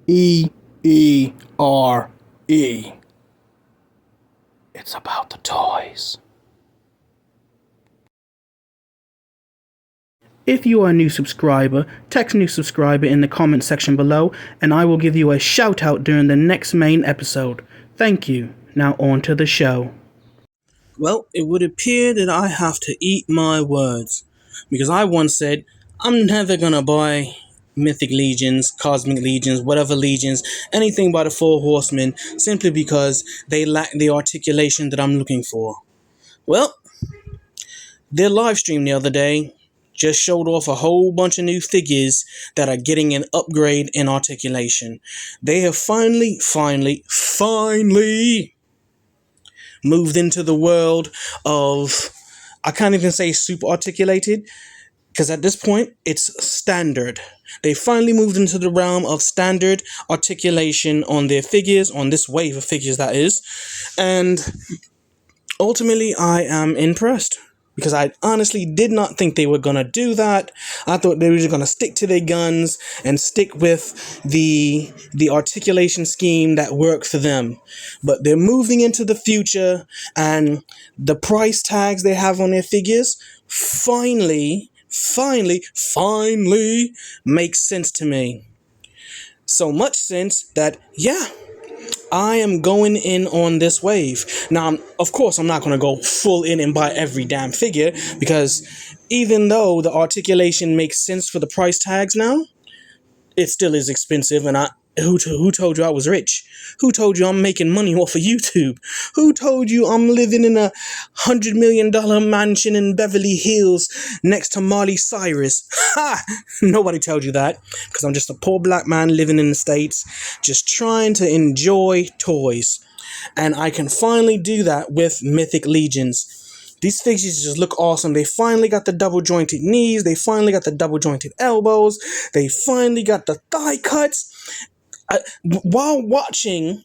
E-E-R-E. It's about the toys. If you are a new subscriber, text new subscriber in the comment section below, and I will give you a shout out during the next main episode. Thank you. Now on to the show. Well, it would appear that I have to eat my words, because I once said, I'm never gonna buy Mythic Legions, Cosmic Legions, whatever Legions, anything by the Four Horsemen, simply because they lack the articulation that I'm looking for. Well, their live stream the other day just showed off a whole bunch of new figures that are getting an upgrade in articulation. They have finally moved into the world of, I can't even say super articulated, because at this point, it's standard. They finally moved into the realm of standard articulation on their figures, on this wave of figures that is. And ultimately, I am impressed. Because I honestly did not think they were going to do that. I thought they were just going to stick to their guns and stick with the articulation scheme that worked for them. But they're moving into the future, and the price tags they have on their figures finally makes sense to me. So much sense that, yeah, I am going in on this wave. Now, of course, I'm not going to go full in and buy every damn figure, because even though the articulation makes sense for the price tags now, it still is expensive, and who told you I was rich? Who told you I'm making money off of YouTube? Who told you I'm living in a $100 million mansion in Beverly Hills next to Miley Cyrus? Ha! Nobody told you that, because I'm just a poor black man living in the States, just trying to enjoy toys. And I can finally do that with Mythic Legions. These figures just look awesome. They finally got the double jointed knees. They finally got the double jointed elbows. They finally got the thigh cuts. While watching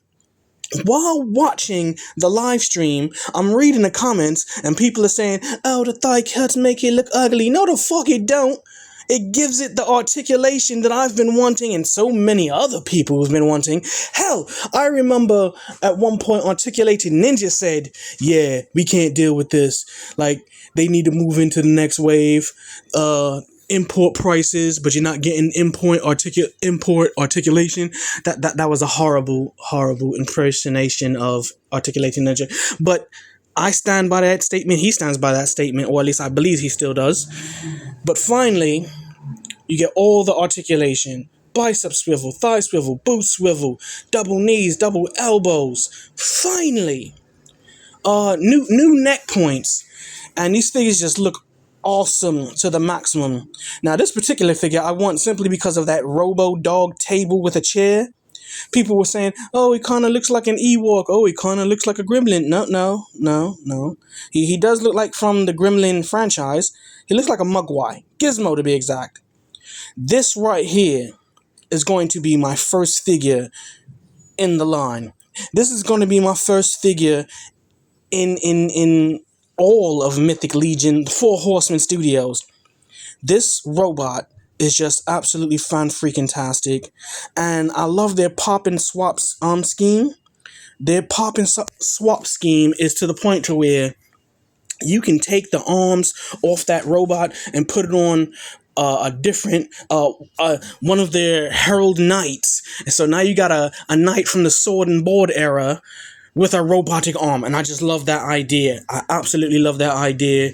the live stream, I'm reading the comments, and people are saying, oh, the thigh cuts make it look ugly. No, the fuck it don't. It gives it the articulation that I've been wanting, and so many other people have been wanting. Hell, I remember at one point Articulated Ninja said, yeah, we can't deal with this. Like, they need to move into the next wave. Import prices, but you're not getting import articulation. That was a horrible impersonation of Articulating Ninja. But I stand by that statement. He stands by that statement, or at least I believe he still does. But finally, you get all the articulation. Bicep swivel, thigh swivel, boot swivel, double knees, double elbows. Finally, new neck points. And these figures just look awesome to the maximum. Now, this particular figure I want simply because of that Robo Dog table with a chair. People were saying, oh, he kind of looks like an Ewok. Oh, he kind of looks like a Gremlin. No. He does look like from the Gremlin franchise. He looks like a Mugwai. Gizmo, to be exact. This right here is going to be my first figure in the line. This is going to be my first figure in all of Mythic Legion, Four Horsemen Studios. This robot is just absolutely fan-freaking-tastic, and I love their pop-and-swap scheme. Their pop-and-swap scheme is to the point to where you can take the arms off that robot and put it on a different, one of their Herald Knights. And so now you got a knight from the Sword and Board era with a robotic arm, and I just love that idea. I absolutely love that idea.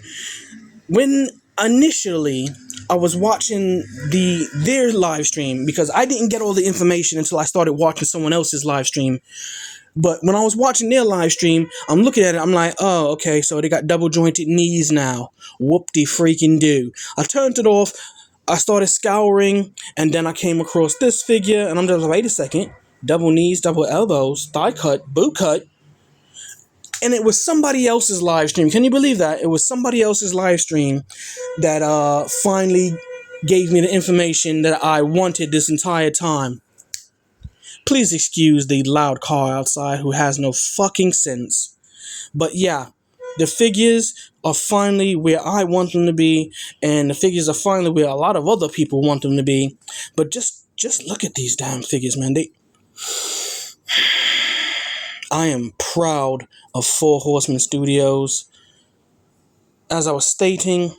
When initially I was watching their live stream, because I didn't get all the information until I started watching someone else's live stream. But when I was watching their live stream, I'm looking at it, I'm like, oh, okay, so they got double jointed knees now. Whoop-de-freaking-do. I turned it off, I started scouring, and then I came across this figure, and I'm just like, wait a second. Double knees, double elbows, thigh cut, boot cut. And it was somebody else's live stream. Can you believe that? It was somebody else's live stream that finally gave me the information that I wanted this entire time. Please excuse the loud car outside who has no fucking sense. But yeah, The figures are finally where I want them to be, and the figures are finally where a lot of other people want them to be. But just look at these damn figures, man. I am proud of Horsemen Studios. As I was stating,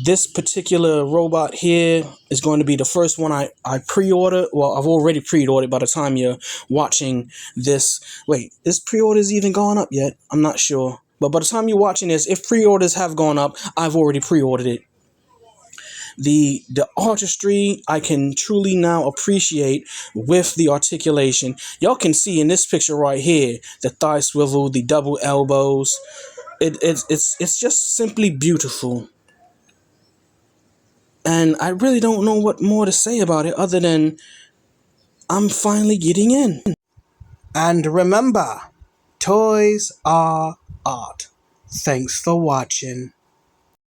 this particular robot here is going to be the first one I pre-order. Well, I've already pre-ordered by the time you're watching this. Wait, is pre-orders even gone up yet? I'm not sure. But by the time you're watching this, if pre-orders have gone up, I've already pre-ordered it. The artistry I can truly now appreciate with the articulation. Y'all can see in this picture right here, the thigh swivel, the double elbows. It's just simply beautiful. And I really don't know what more to say about it other than I'm finally getting in. And remember, toys are art. Thanks for watching.